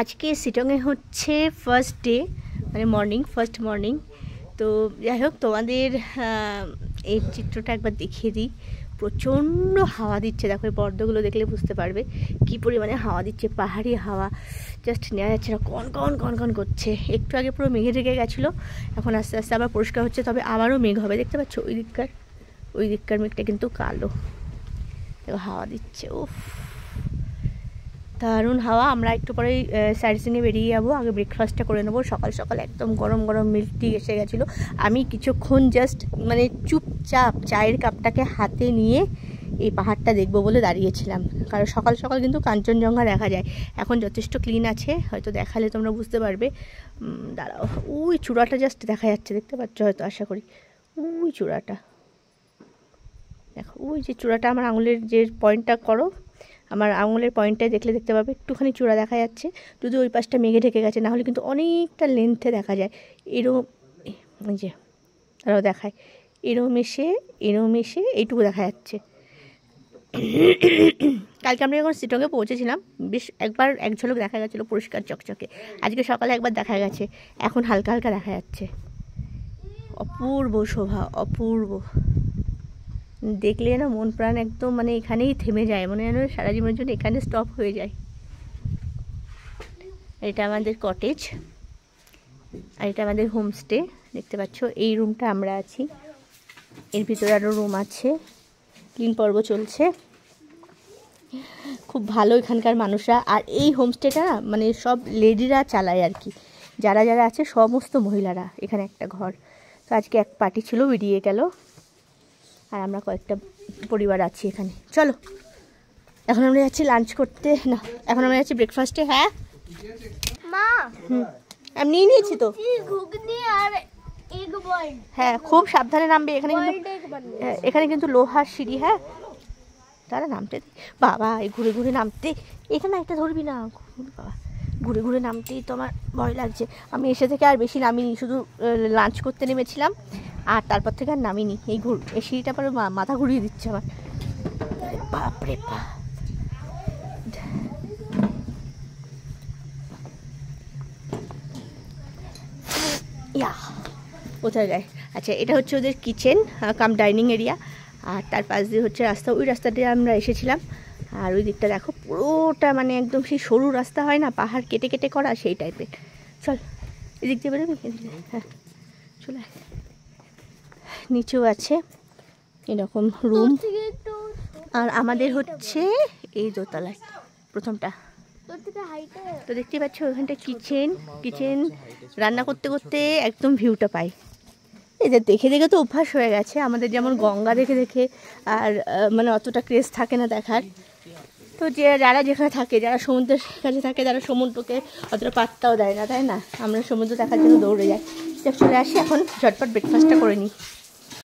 আজকে শিলংয়ে হচ্ছে ফার্স্ট ডে, মানে ফার্স্ট মর্নিং। তো যাই হোক, তোমাদের এই চিত্রটা একবার দেখিয়ে দিই। প্রচণ্ড হাওয়া দিচ্ছে, দেখো এই পর্দাগুলো দেখলে বুঝতে পারবে কী পরিমাণে হাওয়া দিচ্ছে। পাহাড়ি হাওয়া, জাস্ট নেওয়া যাচ্ছে না, কন কন কন কন করছে। একটু আগে পুরো মেঘে ঢেকে গেছিলো, এখন আস্তে আস্তে আবার পরিষ্কার হচ্ছে, তবে আবারও মেঘ হবে। দেখতে পাচ্ছ ওই দিককার মেঘটা কিন্তু কালো, দেখো হাওয়া দিচ্ছে। উফ, দারুণ হাওয়া। আমরা একটু পরেই সাইড সিনে বেরিয়ে যাবো, আগে ব্রেকফাস্টটা করে নেবো। সকাল সকাল একদম গরম গরম মিল্ক টি এসে গেছিলো। আমি কিছুক্ষণ জাস্ট মানে চুপচাপ চায়ের কাপটাকে হাতে নিয়ে এই পাহাড়টা দেখবো বলে দাঁড়িয়েছিলাম, কারণ সকাল সকাল কিন্তু কাঞ্চনজঙ্ঘা দেখা যায়। এখন যথেষ্ট ক্লিন আছে, হয়তো দেখালে তোমরা বুঝতে পারবে। দাঁড়াও, ওই চূড়াটা জাস্ট দেখা যাচ্ছে, দেখতে পাচ্ছ হয়তো, আশা করি ওই চূড়াটা দেখো। ওই যে চূড়াটা, আমার আঙুলের যে পয়েন্টটা করো, আমার আঙুলের পয়েন্টটাই দেখলে দেখতে পাবে একটুখানি চূড়া দেখা যাচ্ছে। যদি ওই পাশটা মেঘে ঢেকে গেছে, নাহলে কিন্তু অনেকটা লেন্থে দেখা যায়। এরম, ওই যে তারাও দেখায়, এরম এসে এইটুকু দেখা যাচ্ছে। কালকে আমরা যখন শিলংয়ে পৌঁছেছিলাম, বেশ একবার এক ঝলক দেখা গেছিলো পরিষ্কার চকচকে। আজকে সকালে একবার দেখা গেছে, এখন হালকা হালকা দেখা যাচ্ছে। অপূর্ব শোভা, অপূর্ব। দেখলে না মন প্রাণ একদম মানে এখানেই থেমে যায়, মনে যেন সারা জীবনের জন্য এখানে স্টপ হয়ে যায়। এটা আমাদের কটেজ, আর এটা আমাদের হোমস্টে। দেখতে পাচ্ছ এই রুমটা আমরা আছি, এর ভিতরে আরও রুম আছে। ক্লিন পর্ব চলছে, খুব ভালো এখানকার মানুষরা। আর এই হোমস্টেটা মানে সব লেডিরা চালায় আর কি, যারা যারা আছে সমস্ত মহিলারা। এখানে একটা ঘর, তো আজকে এক পার্টি ছিল, বেরিয়ে গেল, আর আমরা কয়েকটা পরিবার আছি এখানে। চলো, এখন আমরা যাচ্ছি লাঞ্চ করতে, না এখন আমরা যাচ্ছি ব্রেকফাস্টে। হ্যাঁ মা, আমি নিয়ে নিয়েছি তো। হ্যাঁ, খুব সাবধানে নামবে, এখানে কিন্তু লোহার সিঁড়ি। হ্যাঁ, তারা নামতে, বাবা এই ঘুরে ঘুরে নামতে, এখানে একটা ধরবি না বাবা, ঘুরে ঘুরে নামতেই তো আমার ভয় লাগছে। আমি এসে থেকে আর বেশি নামিনি, শুধু লাঞ্চ করতে নেমেছিলাম, আর তারপর থেকে আর নামিনি। এই সিঁড়িটা পরে মাথা ঘুরিয়ে দিচ্ছে আমার, বাপরে বাপ। ইয়া, কোথায় যায়? আচ্ছা, এটা হচ্ছে ওদের কিচেন কাম ডাইনিং এরিয়া, আর তার পাশ দিয়ে হচ্ছে রাস্তা। ওই রাস্তা দিয়ে আমরা এসেছিলাম, আর ওই দিকটা দেখো পুরোটা মানে একদম সেই সরু রাস্তা হয় না, পাহাড় কেটে কেটে করা, সেই টাইপের। চল এদিক দিয়ে বেরোবি? হ্যাঁ চলে। নিচেও আছে এরকম রুম, আর আমাদের হচ্ছে এই দোতলায় প্রথমটা। তো দেখতে পাচ্ছ ওখানটা কিচেন। রান্না করতে করতে একদম ভিউটা পাই। এদের দেখে দেখে তো অভ্যাস হয়ে গেছে, আমাদের যেমন গঙ্গা দেখে দেখে আর মানে অতটা ক্রেজ থাকে না দেখার। তো যারা যেখানে থাকে, যারা সমুদ্রের কাছে থাকে, যারা সমুদ্রকে অতটা পাত্তাও দেয় না, তাই না? আমরা সমুদ্র দেখার জন্য দৌড়ে যাই। চলে আসি, এখন ঝটপট ব্রেকফাস্টটা করে নিই।